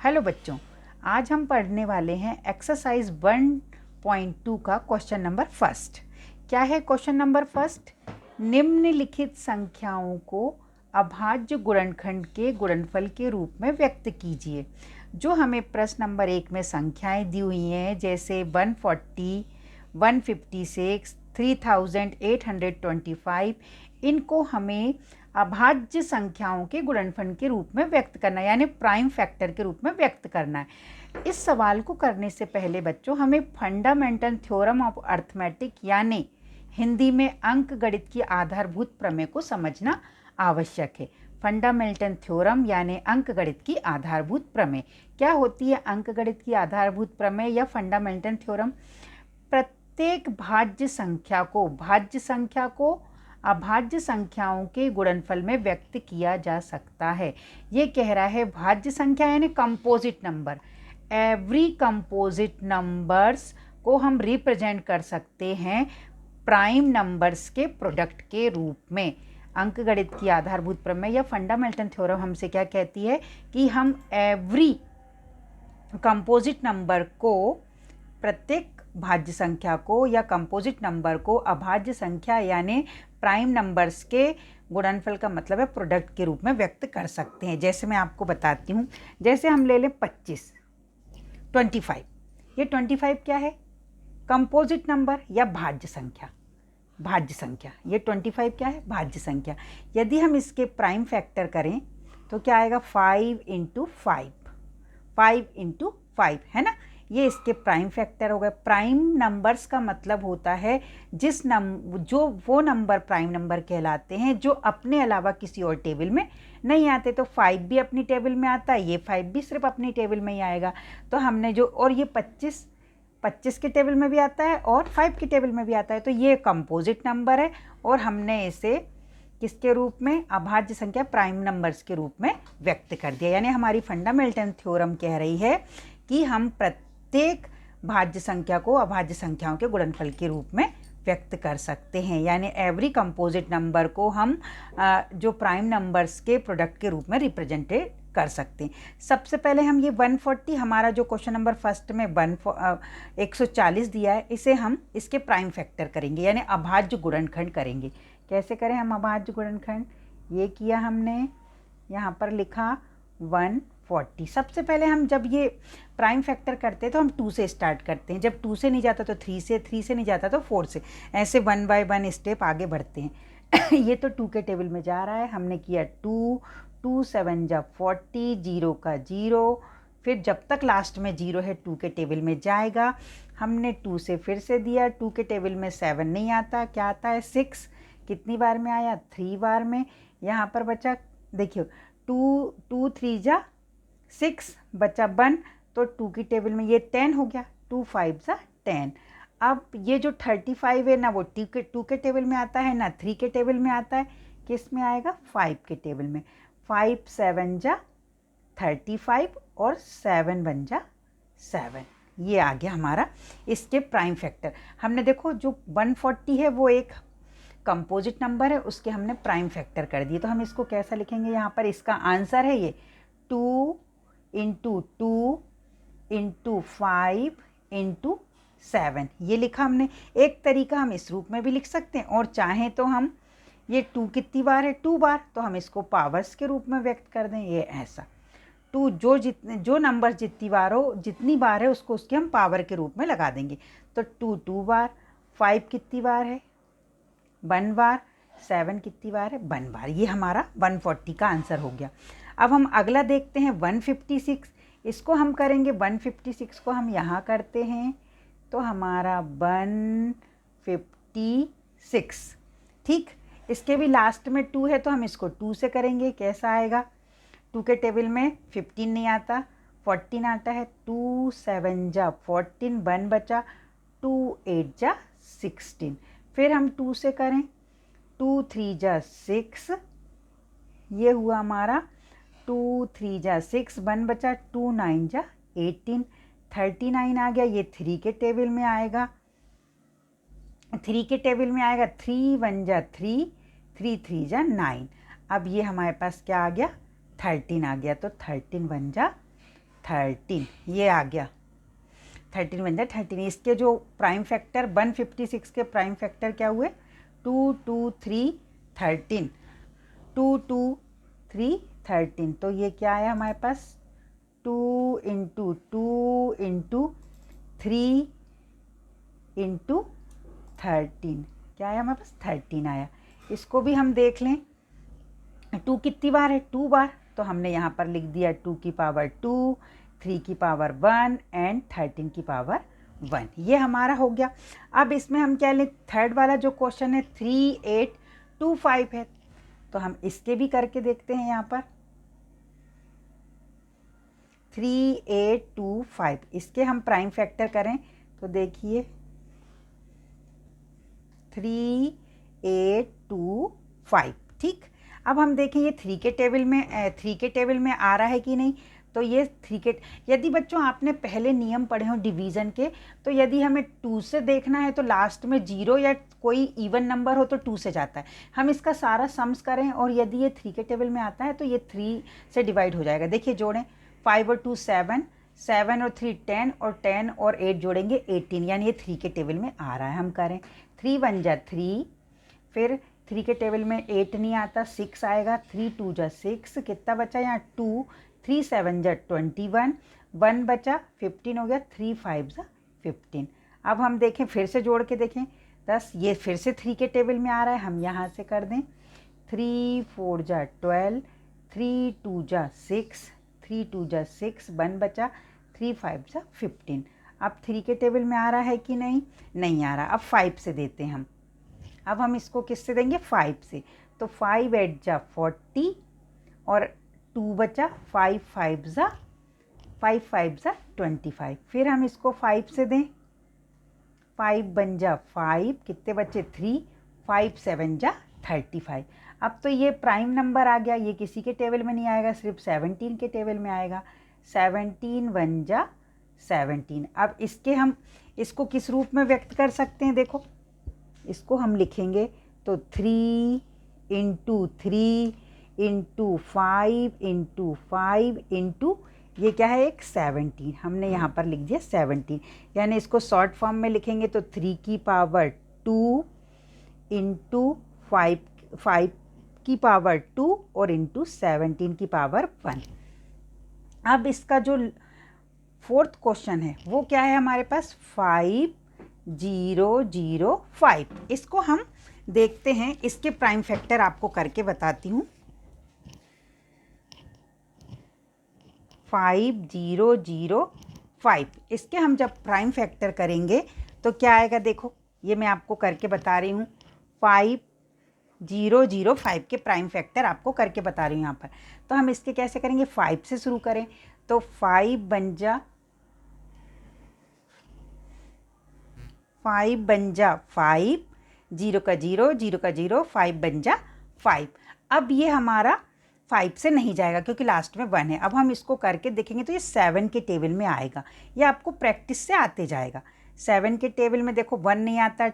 Hello बच्चों, आज हम पढ़ने वाले हैं एक्सरसाइज 1.2 का क्वेश्चन नंबर फर्स्ट। क्या है क्वेश्चन नंबर फर्स्ट? निम्नलिखित संख्याओं को अभाज्य गुणनखंड के गुणनफल के रूप में व्यक्त कीजिए। जो हमें प्रश्न नंबर 1 में संख्याएं दी हुई हैं, जैसे 140, 156, 3825, इनको हमें अभाज्य संख्याओं के गुणनफल के रूप में व्यक्त करना है, यानी प्राइम फैक्टर के रूप में व्यक्त करना है। इस सवाल को करने से पहले बच्चों हमें फंडामेंटल थ्योरम ऑफ अर्थमेटिक यानी हिंदी में अंक गणित की आधारभूत प्रमेय को समझना आवश्यक है। फंडामेंटल थ्योरम यानी अंक गणित की आधारभूत प्रमेय। क्या होती है अंक गणित की आधारभूत प्रमेय या फंडामेंटल थ्योरम? प्रत्येक भाज्य संख्या को अभाज्य संख्याओं के गुणनफल में व्यक्त किया जा सकता है। ये कह रहा है भाज्य संख्या यानी composite number. Every composite numbers को हम रिप्रेजेंट कर सकते हैं प्राइम नंबर्स के प्रोडक्ट के रूप में। अंक गणित की आधारभूत प्रमेय या फंडामेंटल थ्योरम हमसे क्या कहती है कि हम एवरी कंपोजिट नंबर को, प्रत्येक भाज्य संख्या को या कंपोजिट नंबर को अभाज्य संख्या यानी प्राइम नंबर्स के गुणनफल का मतलब है प्रोडक्ट के रूप में व्यक्त कर सकते हैं। जैसे मैं आपको बताती हूँ, जैसे हम ले लें 25, 25। ये 25 क्या है? कंपोजिट नंबर या भाज्य संख्या। ये 25 क्या है? भाज्य संख्या। यदि हम इसके प्राइम फैक्टर करें तो क्या आएगा? 5 × 5, 5 × 5 है ना। ये इसके प्राइम फैक्टर हो गए। प्राइम नंबर्स का मतलब होता है जो वो नंबर प्राइम नंबर कहलाते हैं जो अपने अलावा किसी और टेबल में नहीं आते। तो 5 भी अपनी टेबल में आता है, ये 5 भी सिर्फ अपनी टेबल में ही आएगा। तो हमने जो, और ये 25 के टेबल में भी आता है और 5 के टेबल में भी आता है। तो ये कंपोजिट नंबर है और हमने इसे किसके रूप में? अभाज्य संख्या प्राइम नंबर्स के रूप में व्यक्त कर दिया। यानी हमारी फंडामेंटल थ्योरम कह रही है कि हम प्रत्येक भाज्य संख्या को अभाज्य संख्याओं के गुणनफल के रूप में व्यक्त कर सकते हैं। यानी एवरी कंपोजिट नंबर को हम जो प्राइम नंबर्स के प्रोडक्ट के रूप में रिप्रेजेंटेड कर सकते हैं। सबसे पहले हम ये 140, हमारा जो क्वेश्चन नंबर फर्स्ट में 140 दिया है, इसे हम इसके प्राइम फैक्टर करेंगे यानी अभाज्य गुणनखंड करेंगे। कैसे करें हम अभाज्य गुणनखंड? ये किया हमने, यहाँ पर लिखा 140। सबसे पहले हम जब ये प्राइम फैक्टर करते हैं तो हम 2 से स्टार्ट करते हैं। जब 2 से नहीं जाता तो 3 से, 3 से नहीं जाता तो 4 से, ऐसे 1 बाय 1 स्टेप आगे बढ़ते हैं। ये तो 2 के टेबल में जा रहा है। हमने किया 2, 2 7 जा 40, 0 का 0, फिर जब तक लास्ट में 0 है 2 के टेबल में जाएगा। हमने 2 से फिर से दिया, 2 के टेबल में 7 नहीं आता, क्या आता है? 6। कितनी बार में आया? 3 बार में। यहाँ पर बचा, देखियो 2 3 जा 6, बचा 1, तो 2 की टेबल में ये 10 हो गया, 2 5 जा 10। अब ये जो 35 है ना, वो 2 के टेबल में आता है ना 3 के टेबल में आता है। किस में आएगा? 5 के टेबल में। 5 7 जा 35 और 7 1 जा 7। ये आ गया हमारा इसके प्राइम फैक्टर। हमने देखो जो 140 है वो एक कंपोजिट नंबर है, उसके हमने प्राइम फैक्टर कर दिए। तो हम इसको कैसा लिखेंगे? यहाँ पर इसका आंसर है ये 2 × 2 × 5 × 7। ये लिखा हमने। एक तरीका हम इस रूप में भी लिख सकते हैं, और चाहें तो हम ये 2 कितनी बार है? 2 बार, तो हम इसको पावर्स के रूप में व्यक्त कर दें। ये ऐसा 2 जो नंबर जितनी बार है उसको उसके हम पावर के रूप में लगा देंगे। तो 2 बार, 5 कितनी बार है? 1 बार, 7 कितनी बार है? 1 बार। ये हमारा 140 का आंसर हो गया। अब हम अगला देखते हैं 156। इसको हम करेंगे, 156 को हम यहाँ करते हैं तो हमारा 156। ठीक, इसके भी लास्ट में 2 है तो हम इसको 2 से करेंगे। कैसा आएगा? 2 के टेबल में 15 नहीं आता, 14 आता है। 2 7 जा 14, 1 बचा, 2 8 जा 16। फिर हम 2 से करें, 2 3 जा 6, ये हुआ हमारा 2 3 जा 6, 1 बचा, 2 9 जा 18, 39 आ गया। ये 3 के टेबल में आएगा, 3 के टेबल में आएगा। 3 1 जा 3, 3 3 जा 9। अब ये हमारे पास क्या आ गया? 13 आ गया। तो 13 1 जा 13, ये आ गया 13 बन जाए 13। इसके जो प्राइम फैक्टर 156 के प्राइम फैक्टर क्या हुए 2 2 3 13, 2 2 3 13। तो ये क्या आया हमारे पास 2 इंटू 3 इंटू 13, क्या आया हमारे पास 13 आया। इसको भी हम देख लें 2 कितनी बार है 2 बार, तो हमने यहाँ पर लिख दिया 2 की पावर 2, 3 की पावर 1 एंड 13 की पावर 1। ये हमारा हो गया। अब इसमें हम क्या लें, थर्ड वाला जो क्वेश्चन है 3825 है, तो हम इसके भी करके देखते हैं। यहाँ पर 3825 इसके हम प्राइम फैक्टर करें तो देखिए 3825, ठीक। अब हम देखें ये 3 के टेबल में आ रहा है कि नहीं। तो ये 3 के, यदि बच्चों आपने पहले नियम पढ़े हों डिवीज़न के, तो यदि हमें 2 से देखना है तो लास्ट में 0 या कोई इवन नंबर हो तो 2 से जाता है। हम इसका सारा सम्स करें और यदि ये 3 के टेबल में आता है तो ये 3 से डिवाइड हो जाएगा। देखिए जोड़ें 5 और 2 7, 7 और 3 10 और 10 और 8 जोड़ेंगे 18, यानी ये 3 के टेबल में आ रहा है। हम करें 3 1 जा 3, फिर 3 के टेबल में 8 नहीं आता 6 आएगा, 3 2 जा 6, कितना बचा यहाँ 2, 3 7 जा 21, 1 बचा 15 हो गया, 3 5 जा 15। अब हम देखें फिर से जोड़ के देखें 10, ये फिर से 3 के टेबल में आ रहा है, हम यहाँ से कर दें 3 4 जा 12, 3 2 जा 6, 3 2 जा 6, 1 बचा, 3 5 जा 15। अब 3 के टेबल में आ रहा है कि नहीं, नहीं आ रहा। अब 5 से देते हैं हम। अब हम इसको किससे देंगे 5 से, तो 5 8 जा 40 और 2 बचा, 5 5 जा 25। फिर हम इसको 5 से दें, 5 बन जा 5, कितने बचे 3, 5 7 जा 35। अब तो ये प्राइम नंबर आ गया, ये किसी के टेबल में नहीं आएगा, सिर्फ 17 के टेबल में आएगा। 17 1 जा 17। अब हम इसको किस रूप में व्यक्त कर सकते हैं, देखो इसको हम लिखेंगे तो 3 इंटू 3 इंटू 5 इंटू 5 इंटू ये क्या है एक 17, हमने यहाँ पर लिख दिया 17। यानी इसको शॉर्ट फॉर्म में लिखेंगे तो 3 की पावर 2 इंटू 5 की पावर 2 और इंटू 17 की पावर 1। अब इसका जो फोर्थ क्वेश्चन है वो क्या है हमारे पास 5005। इसको हम देखते हैं, इसके प्राइम फैक्टर आपको करके बताती हूँ। 5005 इसके हम जब प्राइम फैक्टर करेंगे तो क्या आएगा, देखो ये मैं आपको करके बता रही हूँ। 5005 के प्राइम फैक्टर आपको करके बता रही हूँ यहाँ पर। तो हम इसके कैसे करेंगे, 5 से शुरू करें तो 5 बन जा 5, 0 का 0, 0 का 0, 5 बन जा 5। अब ये हमारा 5 से नहीं जाएगा क्योंकि लास्ट में 1 है। अब हम इसको करके देखेंगे तो ये 7 के टेबल में आएगा। ये आपको प्रैक्टिस से आते जाएगा। 7 के टेबल में देखो 1 नहीं आता,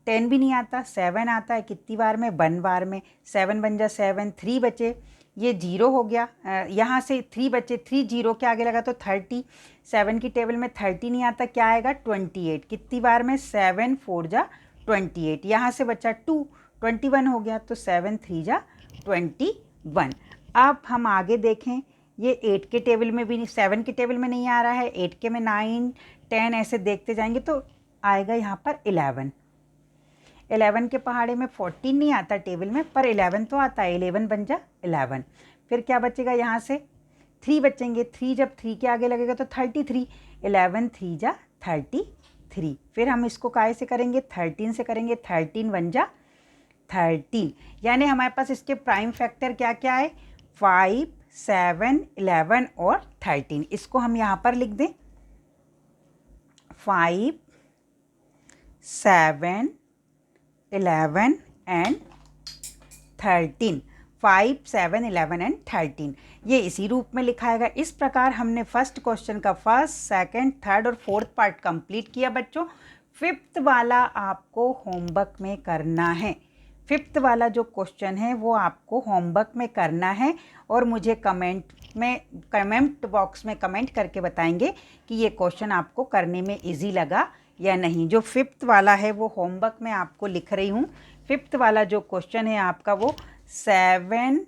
10 भी नहीं आता, 7 आता है कितनी बार में, 1 बार में। 7 बन जा 7, 3 बचे, ये 0 हो गया, यहाँ से 3 बचे, 3 0 के आगे लगा तो 30। 7 की टेबल में 30 नहीं आता, क्या आएगा 28, कितनी बार में 7 4 जा 28, यहाँ से बचा 2, 21 हो गया, तो 7 3 जा 21। अब हम आगे देखें, ये 8 के टेबल में भी नहीं, 7 के टेबल में नहीं आ रहा है, 8 के में 9 10 ऐसे देखते जाएंगे तो आएगा यहाँ पर 11 के पहाड़े में 14 नहीं आता टेबल में, पर 11 तो आता है, 11 बन जा 11। फिर क्या बचेगा, यहाँ से 3 बचेंगे, 3 जब 3 के आगे लगेगा तो 33, 11 3 जा 33। फिर हम इसको काय से करेंगे, 13 से करेंगे, 13 बन जा 13। यानी हमारे पास इसके प्राइम फैक्टर क्या क्या है, 5 7 11 और 13। इसको हम यहाँ पर लिख दें 5 7 11 एंड 13, 5 7 11 एंड 13, ये इसी रूप में लिखाएगा। इस प्रकार हमने फर्स्ट क्वेश्चन का फर्स्ट, सेकंड, थर्ड और फोर्थ पार्ट कंप्लीट किया बच्चों। फिफ्थ वाला आपको होमवर्क में करना है। फिफ्थ वाला जो क्वेश्चन है वो आपको होमवर्क में करना है और मुझे कमेंट में कमेंट बॉक्स में कमेंट करके बताएंगे कि ये क्वेश्चन आपको करने में इजी लगा या नहीं। जो 5th वाला है वो होमवर्क में आपको लिख रही हूँ। 5th वाला जो क्वेश्चन है आपका वो 7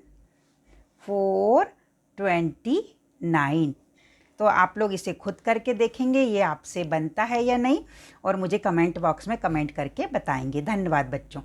4 29। तो आप लोग इसे खुद करके देखेंगे ये आपसे बनता है या नहीं, और मुझे कमेंट बॉक्स में कमेंट करके बताएंगे। धन्यवाद बच्चों।